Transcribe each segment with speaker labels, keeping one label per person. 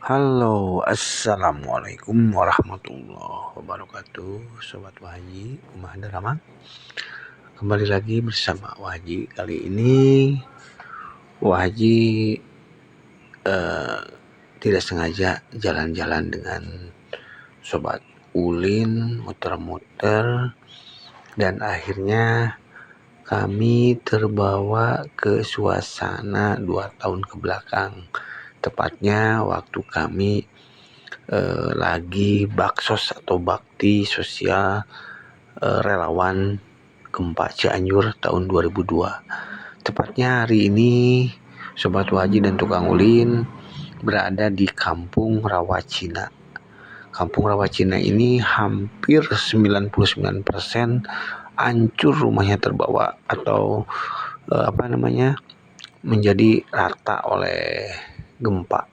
Speaker 1: Halo, assalamualaikum warahmatullahi wabarakatuh, Sobat Wahaji, Umah Daraman. Kembali lagi bersama Wahaji. Kali ini Wahaji tidak sengaja jalan-jalan dengan Sobat Ulin, muter-muter, dan akhirnya kami terbawa ke suasana 2 tahun ke belakang. Tepatnya waktu kami lagi baksos atau bakti sosial relawan gempa Cianjur tahun 2002. Tepatnya hari ini Sobat Waji dan Tukang Ulin berada di Kampung Rawacina. Kampung Rawacina ini hampir 99% hancur, rumahnya terbawa atau menjadi rata oleh gempa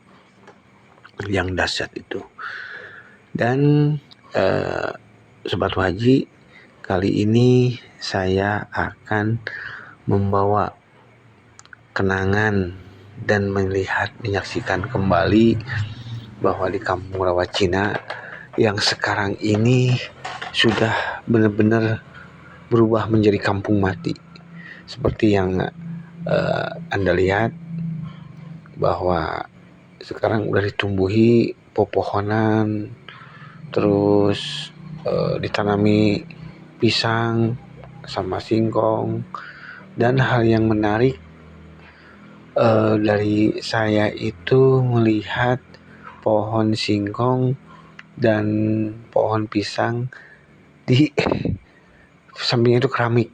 Speaker 1: yang dahsyat itu. Dan Sobat Waji, kali ini saya akan membawa kenangan dan menyaksikan kembali bahwa di Kampung Rawacina yang sekarang ini sudah benar-benar berubah menjadi kampung mati. Seperti yang Anda lihat bahwa sekarang udah ditumbuhi pepohonan, terus ditanami pisang sama singkong. Dan hal yang menarik dari saya itu melihat pohon singkong dan pohon pisang di sampingnya itu keramik.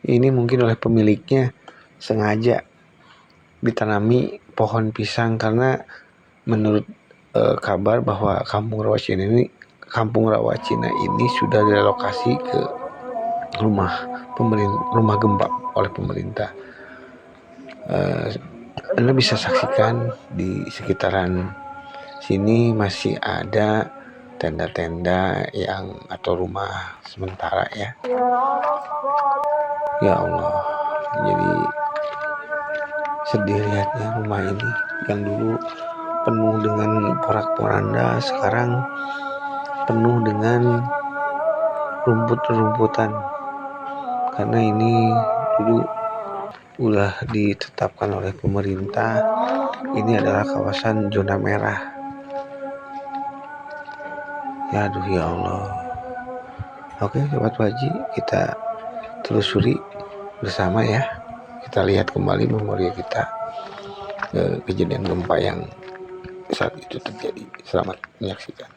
Speaker 1: Ini mungkin oleh pemiliknya sengaja ditanami pohon pisang karena menurut kabar bahwa Kampung Rawacina ini sudah direlokasi ke rumah gempa oleh pemerintah. Anda bisa saksikan di sekitaran sini masih ada tenda-tenda atau rumah sementara ya. Ya Allah, jadi sedih lihatnya rumah ini yang dulu penuh dengan porak-poranda, sekarang penuh dengan rumput-rumputan. Karena ini dulu udah ditetapkan oleh pemerintah, ini adalah kawasan zona merah. Ya aduh ya Allah. Oke Sobat Waji, kita telusuri bersama ya. Kita lihat kembali memori kita kejadian gempa yang saat itu terjadi. Selamat menyaksikan.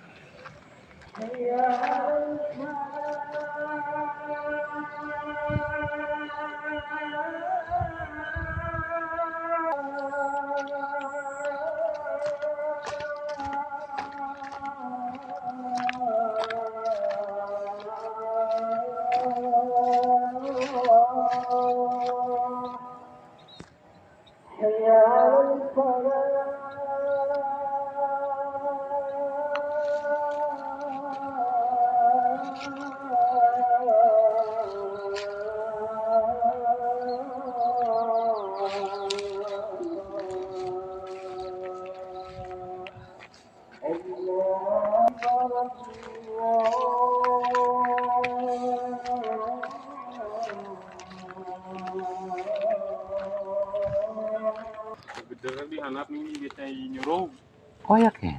Speaker 2: Oh ya kan?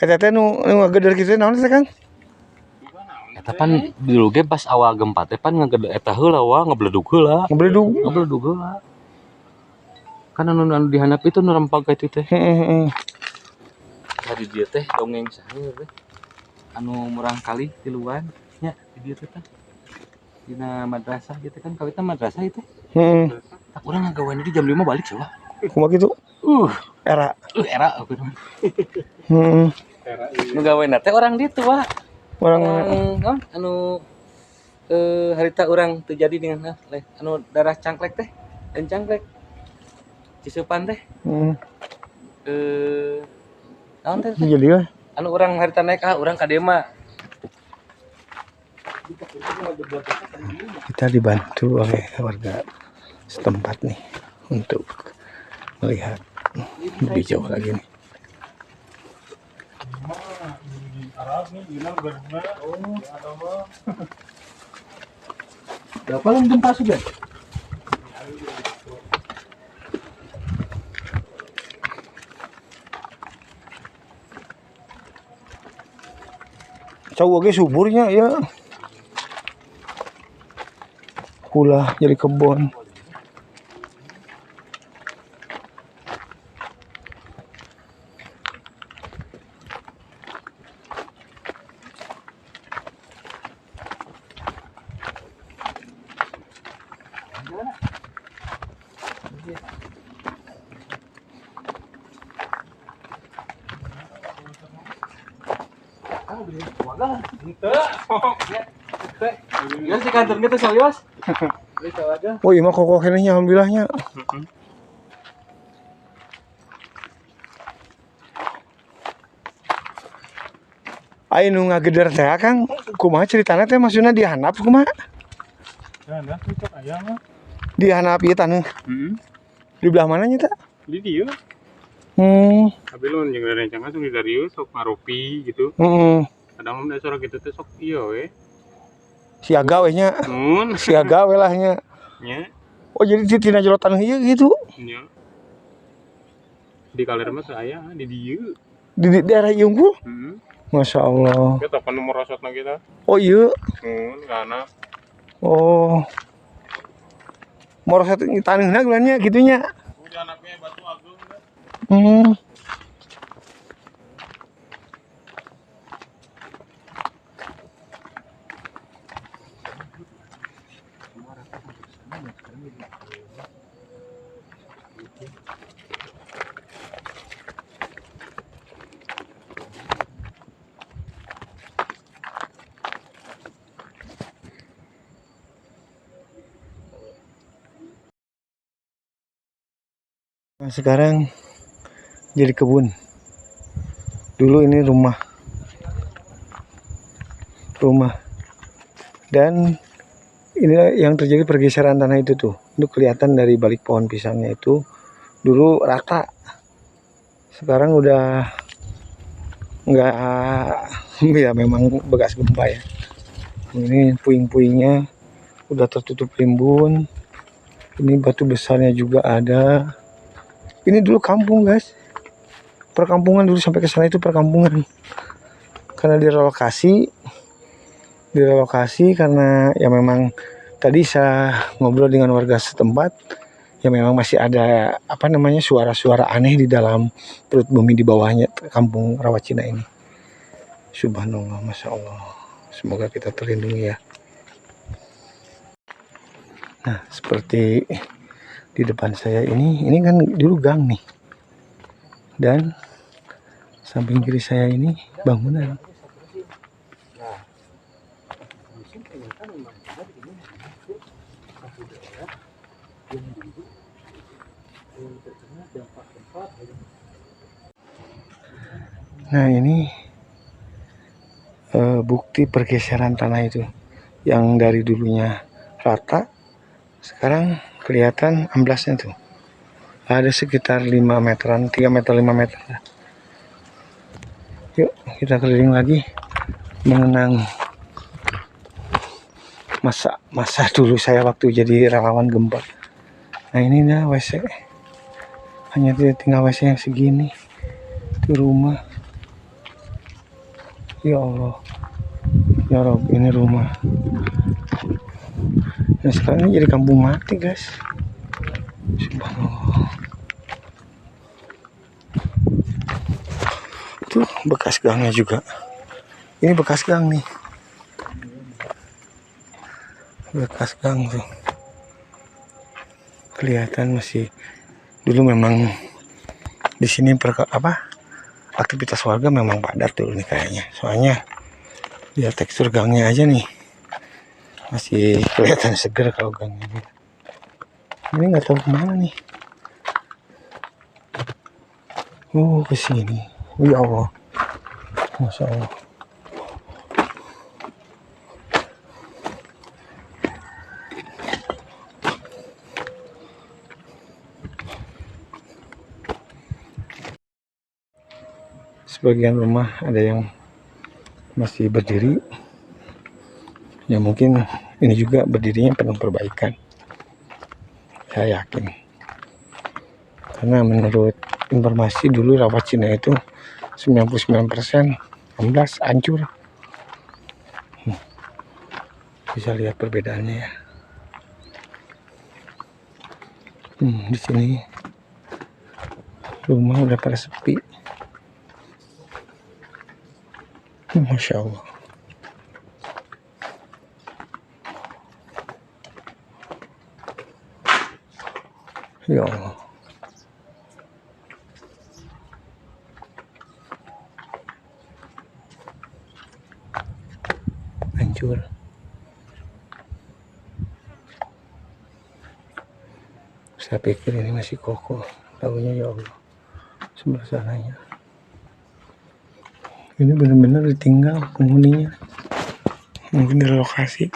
Speaker 1: Eta teh nu ngageder kitu naon teh Kang?
Speaker 2: Eta pan dulu ge pas awal gempa teh pan ngageder eta heula wa ngebledug heula.
Speaker 1: Ngebledug.
Speaker 2: Ngebledug heula. Kan anu dihandap itu nu rempag itu teh.
Speaker 1: Heeh.
Speaker 2: Tadi dia teh dongeng saya teh. Anu murang kali tiluan nya di dieu teh. Dina madrasah gitu kan kawitna madrasah itu.
Speaker 1: Heeh.
Speaker 2: Tak urang ngagawean di jam 5 balik coba.
Speaker 1: Kumaha kitu? Era.
Speaker 2: Era aku.
Speaker 1: Heeh.
Speaker 2: Nu gaweana teh orang ditu, Wak.
Speaker 1: Orang mana?
Speaker 2: Naon anu harita urang teu jadi dengan anu darah cangklek teh. Dan cangklek. Cisupan teh.
Speaker 1: Heeh.
Speaker 2: Naon teh?
Speaker 1: Jadi we.
Speaker 2: Anu urang harita naik urang ka dieu mah.
Speaker 1: Kita dibantu oleh warga setempat nih untuk melihat lebih jauh lagi nih.
Speaker 2: Berapa lu gempa sudah?
Speaker 1: Cowok ge suburnya ya. Ulah jadi kebon.
Speaker 2: Ya si kantor kita serius.
Speaker 1: Oh iya mah kokoh kenehnya alhamdulillahnya. Ayo nu ngageder teh Kang, kumaha ceritana teh maksudna dihandap kumaha?
Speaker 3: Nah, cocok aya mah.
Speaker 1: Dihandap ieu taneuh. Di belah mananya teh?
Speaker 3: Di dieu. Tapi lu jeung rencana sok dari sok ngaropi gitu. Kadang mah dasar kita teh sok ieu we.
Speaker 1: Siaga we nya. Siaga we lah nya.
Speaker 3: Nya.
Speaker 1: Oh jadi di tina jero taneuh ieu gitu.
Speaker 3: Nya. Di kaler mah saya di dieu.
Speaker 1: Di daerah ieu unggul? Masya Allah.
Speaker 3: Kita kan nomor rasotna kita.
Speaker 1: Oh iya.
Speaker 3: Kana.
Speaker 1: Oh. Morosot taneuhna geulanya gitunya.
Speaker 3: Udah anaknya batu agung.
Speaker 1: Nah, sekarang jadi kebun. Dulu ini rumah. Dan ini yang terjadi pergeseran tanah itu tuh. Itu kelihatan dari balik pohon pisangnya itu. Dulu rata. Sekarang udah enggak, ya memang bekas gempa ya. Ini puing-puingnya udah tertutup rimbun. Ini batu besarnya juga ada. Ini dulu kampung guys, perkampungan dulu sampai ke sana itu perkampungan. Karena direlokasi karena ya memang tadi saya ngobrol dengan warga setempat, ya memang masih ada suara-suara aneh di dalam perut bumi di bawahnya kampung Rawacina ini. Subhanallah, masya Allah. Semoga kita terlindungi ya. Nah seperti di depan saya ini kan dulu gang nih, dan samping kiri saya ini bangunan. Nah ini bukti pergeseran tanah itu, yang dari dulunya rata sekarang kelihatan amblasnya tuh. Ada sekitar 5 meteran, 3 meter 5 meter. Yuk kita keliling lagi mengenang masa dulu saya waktu jadi relawan gempa. Nah ini dah WC. Hanya tinggal WC yang segini. Itu rumah. Ya Allah. Ya Rob, ini rumah. Nah sekarang ini jadi kampung mati guys. Subhanallah. itu bekas gangnya juga. Ini bekas gang nih. Bekas gang tuh. Kelihatan masih dulu memang di sini aktivitas warga memang padat dulu nih kayaknya. Soalnya lihat tekstur gangnya aja nih. Masih kelihatan seger kalau gangnya. Ini nggak tahu kemana nih. Oh, ke sini. Ya Allah. Masya Allah. Sebagian rumah ada yang masih berdiri. Ya mungkin ini juga berdirinya penuh perbaikan. Saya yakin. Karena menurut informasi dulu rawa Cina itu 99% 16 hancur. Bisa lihat perbedaannya ya. Di sini rumah udah pada sepi. Masya Allah. Ya Allah. Hancur. Saya pikir ini masih kokoh. Tahunya ya Allah. Sebelah sananya. Ini benar-benar ditinggal penghuninya. Mungkin direlokasi.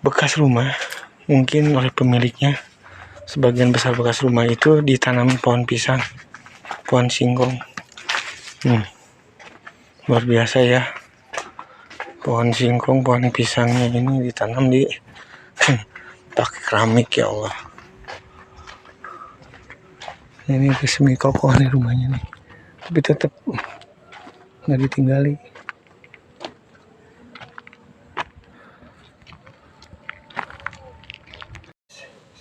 Speaker 1: Bekas rumah mungkin oleh pemiliknya, sebagian besar bekas rumah itu ditanami pohon pisang, pohon singkong. Luar biasa ya, pohon singkong, pohon pisangnya ini ditanam di pakai keramik. Ya Allah, ini semi kokoh nih rumahnya nih, tapi tetap nggak ditinggali.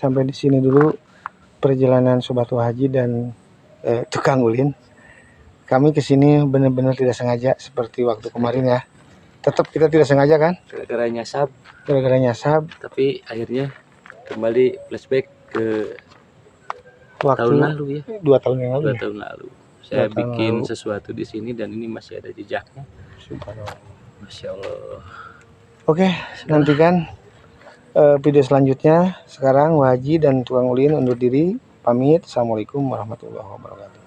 Speaker 1: Sampai di sini dulu perjalanan Sobat Haji dan tukang ulin. Kami kesini benar-benar tidak sengaja seperti waktu kemarin ya. Tetap kita tidak sengaja kan?
Speaker 2: Gara-gara nyasab.
Speaker 1: Gara-gara nyasab.
Speaker 2: Tapi akhirnya kembali flashback ke
Speaker 1: Waktu
Speaker 2: tahun lalu ya.
Speaker 1: 2 tahun yang lalu.
Speaker 2: 2 tahun lalu. Saya bikin sesuatu di sini dan ini masih ada jejaknya.
Speaker 1: Subhanallah.
Speaker 2: Masya Allah.
Speaker 1: Oke, nantikan video selanjutnya. Sekarang Haji dan tukang ulin undur diri, pamit. Assalamualaikum warahmatullahi wabarakatuh.